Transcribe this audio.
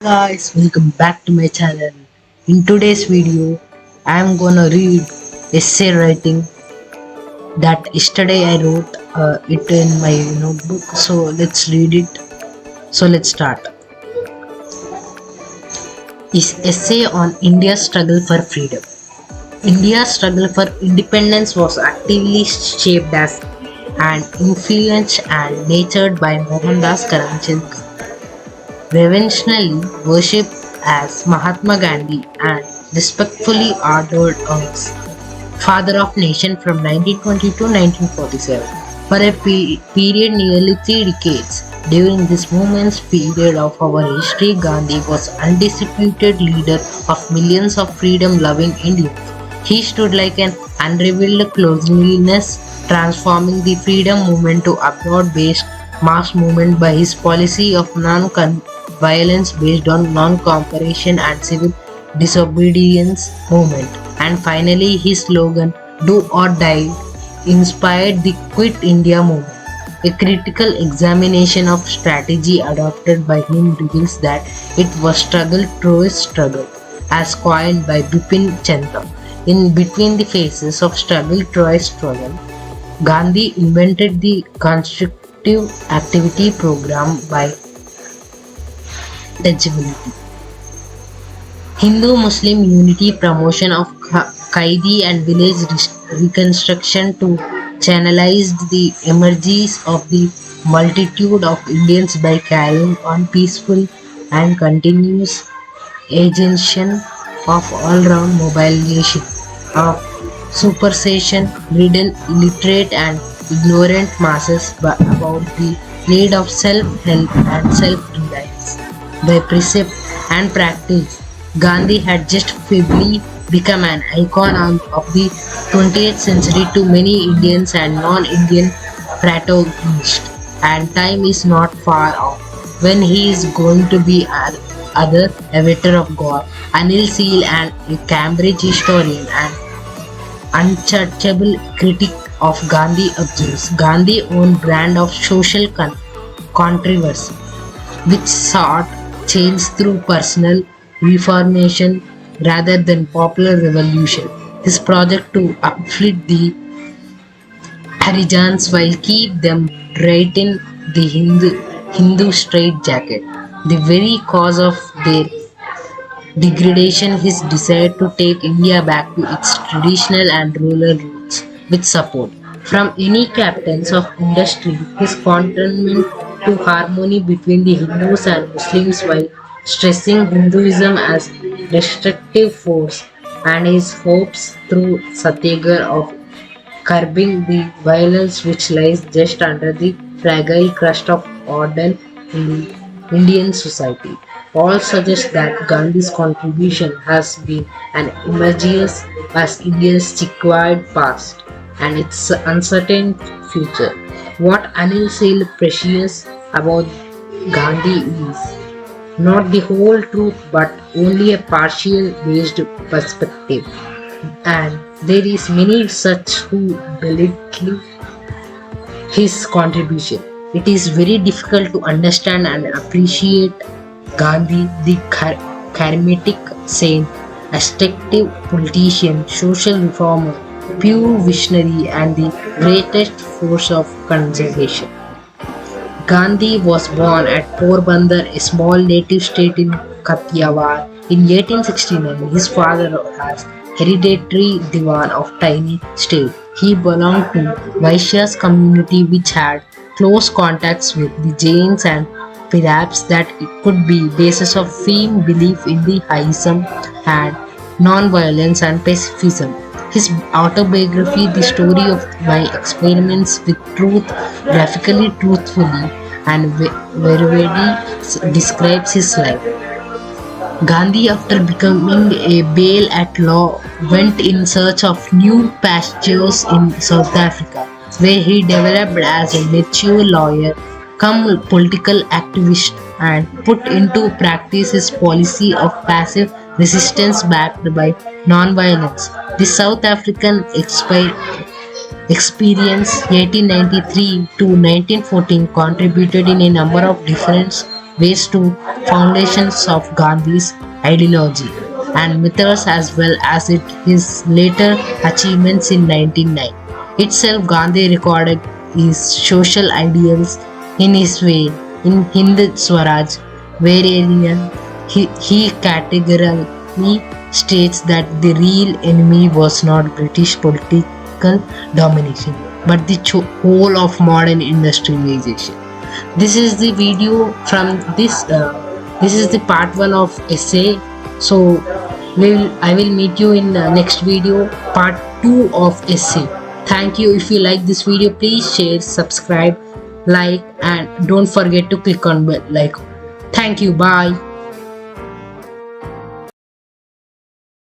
Guys, welcome back to my channel. In today's video, I am gonna read essay writing that yesterday I wrote it in my notebook. So let's read it. So let's start. Is essay on India's struggle for freedom. India's struggle for independence was actively shaped as and influenced and nurtured by Mohandas Karamchand, reverentially worshipped as Mahatma Gandhi and respectfully adored as father of nation from 1920 to 1947 for a period nearly 3 decades. During this moment's period of our history, Gandhi was undisputed leader of millions of freedom-loving Indians. He stood like an unrevealed closeness, transforming the freedom movement to abroad-based mass movement by his policy of non-violence based on non-cooperation and civil disobedience movement. And finally, his slogan, Do or Die, inspired the Quit India movement. A critical examination of strategy adopted by him reveals that it was struggle through a struggle, as coined by Bipin Chandra. In between the phases of struggle through a struggle, Gandhi invented the constructive activity program by touchability. Hindu-Muslim unity, promotion of Qaidi and village reconstruction to channelize the emergence of the multitude of Indians by carrying on peaceful and continuous agitation of all-round mobilization of superstition-ridden, illiterate and ignorant masses about the need of self-help and self-reliance. By precept and practice, Gandhi had just feebly become an icon of the 20th century to many Indians and non-Indian protagonists, and time is not far off when he is going to be other avatar of God. Anil Seal, and a Cambridge historian and untouchable critic of Gandhi, observes Gandhi's own brand of social controversy, which sought change through personal reformation rather than popular revolution. His project to uplift the Harijans while keep them right in the Hindu straitjacket, the very cause of their degradation, his desire to take India back to its traditional and rural roots with support from any captains of industry, his contentment to harmony between the Hindus and Muslims while stressing Hinduism as destructive force, and his hopes through Satyagraha of curbing the violence which lies just under the fragile crust of order in the Indian society. All suggest that Gandhi's contribution has been an emergence as India's checkered past and its uncertain future. What Anil Sale precious about Gandhi is not the whole truth but only a partial based perspective, and there is many such who belittle his contribution. It is very difficult to understand and appreciate Gandhi, the charismatic saint, attractive politician, social reformer, pure visionary, and the greatest force of conservation. Gandhi was born at Porbandar, a small native state in Kathiawar, in 1869. His father was hereditary Diwan of tiny state. He belonged to Vaishyas community which had close contacts with the Jains, and perhaps that it could be basis of firm belief in the Haiism and non-violence and pacifism. His autobiography, The Story of My Experiments with Truth, graphically, truthfully, and vividly describes his life. Gandhi, after becoming a bail at law, went in search of new pastures in South Africa, where he developed as a mature lawyer, come political activist, and put into practice his policy of passive resistance backed by non-violence. The South African experience 1893 to 1914 contributed in a number of different ways to foundations of Gandhi's ideology and methods as well as his later achievements in 1909. Itself, Gandhi recorded his social ideals in his way in Hind Swaraj, wherein he categorically states that the real enemy was not British political domination but the whole of modern industrialization. This is the video from this is the part 1 of essay. So I will meet you in next video, part 2 of essay. Thank you. If you like this video, please share, subscribe, like, and don't forget to click on bell icon. Thank you. Bye.